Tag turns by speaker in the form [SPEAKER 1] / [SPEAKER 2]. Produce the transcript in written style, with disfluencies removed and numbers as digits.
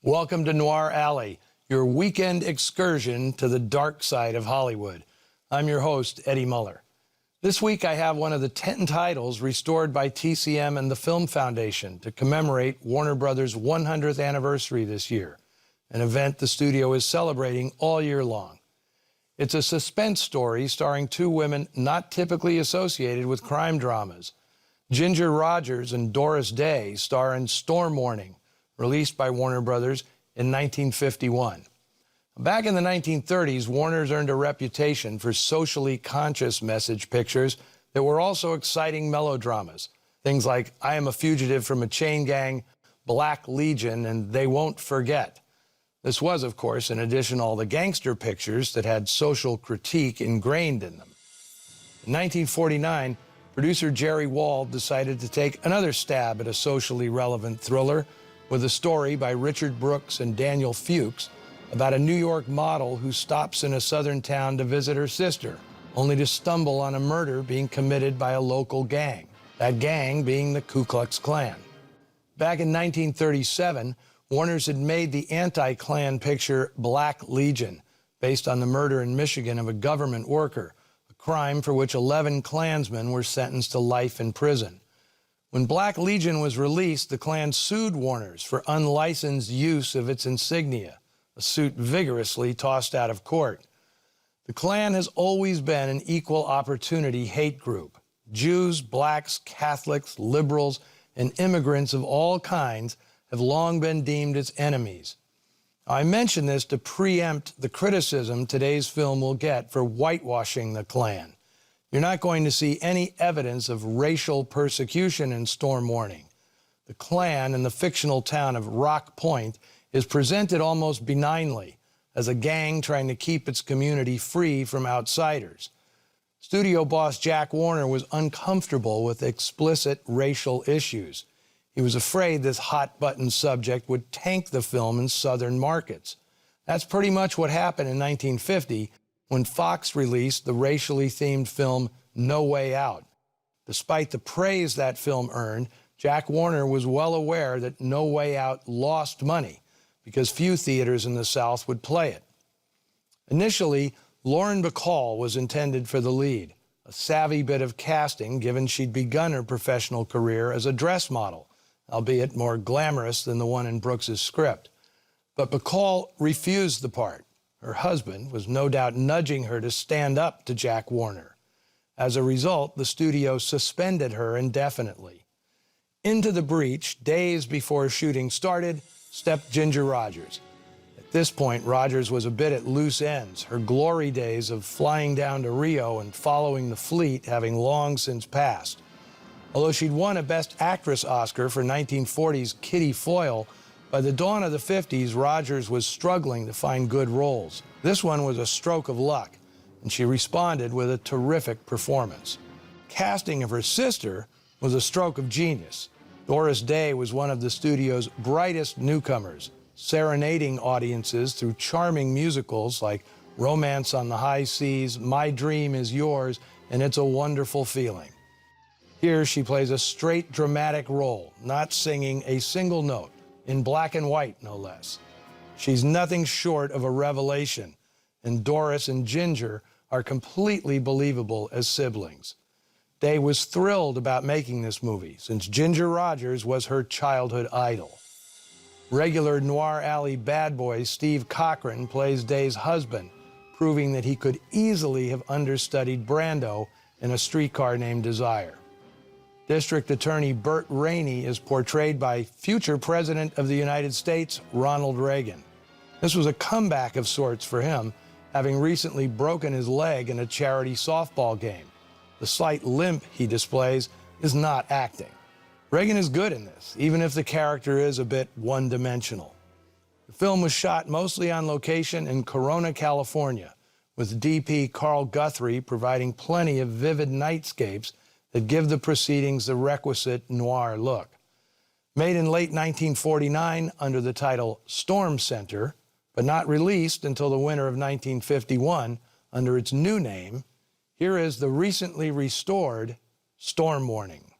[SPEAKER 1] Welcome to Noir Alley, your weekend excursion to the dark side of Hollywood. I'm your host, Eddie Muller. This week I have one of the 10 titles restored by TCM and the Film Foundation to commemorate Warner Brothers' 100th anniversary this year, an event the studio is celebrating all year long. It's a suspense story starring two women not typically associated with crime dramas. Ginger Rogers and Doris Day star in Storm Warning, released by Warner Brothers in 1951. Back in the 1930s, Warner's earned a reputation for socially conscious message pictures that were also exciting melodramas. Things like I Am a Fugitive from a Chain Gang, Black Legion, and They Won't Forget. This was, of course, in addition to all the gangster pictures that had social critique ingrained in them. In 1949, producer Jerry Wald decided to take another stab at a socially relevant thriller with a story by Richard Brooks and Daniel Fuchs about a New York model who stops in a southern town to visit her sister, only to stumble on a murder being committed by a local gang, that gang being the Ku Klux Klan. Back in 1937, Warner's had made the anti-Klan picture Black Legion, based on the murder in Michigan of a government worker, a crime for which 11 Klansmen were sentenced to life in prison. When Black Legion was released, the Klan sued Warner's for unlicensed use of its insignia, a suit vigorously tossed out of court. The Klan has always been an equal opportunity hate group. Jews, blacks, Catholics, liberals, and immigrants of all kinds have long been deemed its enemies. I mention this to preempt the criticism today's film will get for whitewashing the Klan. You're not going to see any evidence of racial persecution in Storm Warning. The Klan in the fictional town of Rock Point is presented almost benignly as a gang trying to keep its community free from outsiders. Studio boss Jack Warner was uncomfortable with explicit racial issues. He was afraid this hot-button subject would tank the film in southern markets. That's pretty much what happened in 1950 when Fox released the racially themed film No Way Out. Despite the praise that film earned, Jack Warner was well aware that No Way Out lost money because few theaters in the South would play it. Initially, Lauren Bacall was intended for the lead, a savvy bit of casting given she'd begun her professional career as a dress model, albeit more glamorous than the one in Brooks's script. But Bacall refused the part. Her husband was no doubt nudging her to stand up to Jack Warner. As a result, the studio suspended her indefinitely. Into the breach, days before shooting started, stepped Ginger Rogers. At this point, Rogers was a bit at loose ends, her glory days of flying down to Rio and following the fleet having long since passed. Although she'd won a Best Actress Oscar for 1940's Kitty Foyle, by the dawn of the 50s, Rogers was struggling to find good roles. This one was a stroke of luck, and she responded with a terrific performance. Casting of her sister was a stroke of genius. Doris Day was one of the studio's brightest newcomers, serenading audiences through charming musicals like Romance on the High Seas, My Dream is Yours, and It's a Wonderful Feeling. Here she plays a straight dramatic role, not singing a single note, in black and white, no less. She's nothing short of a revelation, and Doris and Ginger are completely believable as siblings. Day was thrilled about making this movie, since Ginger Rogers was her childhood idol. Regular Noir Alley bad boy Steve Cochran plays Day's husband, proving that he could easily have understudied Brando in A Streetcar Named Desire. District Attorney Burt Rainey is portrayed by future President of the United States, Ronald Reagan. This was a comeback of sorts for him, having recently broken his leg in a charity softball game. The slight limp he displays is not acting. Reagan is good in this, even if the character is a bit one-dimensional. The film was shot mostly on location in Corona, California, with DP Carl Guthrie providing plenty of vivid nightscapes that give the proceedings the requisite noir look. Made in late 1949 under the title Storm Center, but not released until the winter of 1951 under its new name, here is the recently restored Storm Warning.